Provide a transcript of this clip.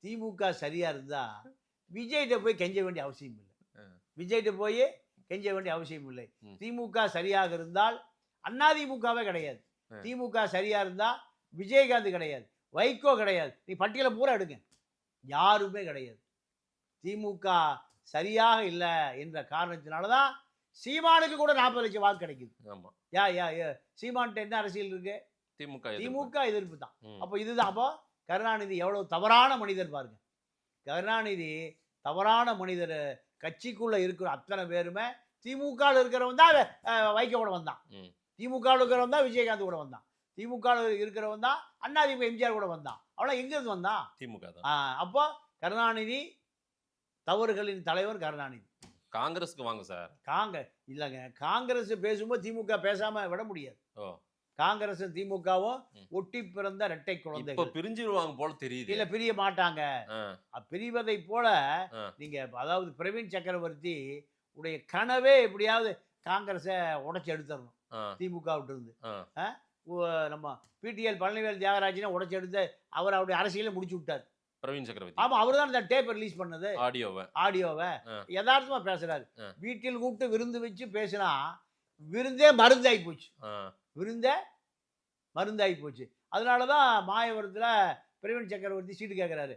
திமுக சரியா இருந்தா விஜய்கிட்ட போய் கெஞ்ச வேண்டிய அவசியம் இல்லை. விஜய்கிட்ட போய் கெஞ்ச வேண்டிய அவசியம் இல்லை. திமுக சரியாக இருந்தால் அதிமுகவே கிடையாது. திமுக சரியா இருந்தா விஜயகாந்த் கிடையாது, வைகோ கிடையாது. நீ பட்டியலை பூரா எடுங்க, யாருமே கிடையாது. திமுக சரியாக இல்லை என்ற காரணத்தினாலதான் சீமானுக்கு கூட 40 லட்சம் வாக்கு கிடைக்குது. சீமான்ட்ட என்ன அரசியல் இருக்கு? திமுக எதிர்ப்பு தான். அப்போ இதுதான். அப்போ கருணாநிதி எவ்வளவு தவறான மனிதர் பாருங்க. கருணாநிதி தவறான மனிதர். கட்சிக்குள்ள இருக்கிற அத்தனை பேருமே திமுக இருக்கிறவன் தான் வைகோ கூட வந்தான், திமுக இருக்கிறவன் தான் விஜயகாந்த் கூட வந்தான், திமுக இருக்கிறவன் தான் அதிமுக எம்ஜிஆர் கூட வந்தான். அவளை எங்க இருந்து வந்தான்? திமுக தான். அப்போ கருணாநிதி தவறுகளின் தலைவர் கருணாநிதி. காங்கிரஸ்க்கு வாங்க சார். இல்லைங்க, காங்கிரஸ் பேசும்போது திமுக பேசாம விட முடியாது. காங்கிரஸ் திமுகவும் ஒட்டி பிறந்த இரட்டை குழந்தை. பிரிஞ்சிருவாங்க போல தெரியுது. இல்ல, பிரிய மாட்டாங்க. பிரிவதை போல நீங்க, அதாவது பிரவீன் சக்கரவர்த்தி உடைய கனவே எப்படியாவது காங்கிரஸை உடைச்சு எடுத்துடணும் திமுக விட்டு இருந்து. நம்ம பிடிஎல் பழனிவேல் தியாகராஜனை உடைச்சு எடுத்து அவர் அவருடைய அரசியலை முடிச்சு விட்டார் பிரவீன் சக்கரவர்த்தி. ஆமா, அவர் தான் இந்த டேப் ரிலீஸ் பண்ணது, ஆடியோவை யதார்த்தமா பேசுறாரு. வீட்டில் கூப்பிட்டு விருந்து வச்சு பேசினா விருந்தே மருந்தாகி போச்சு, விருந்தே மருந்தாகி போச்சு. அதனாலதான் மாயவரத்துல பிரவீன் சக்கரவர்த்தி சீட்டு கேட்கிறாரு.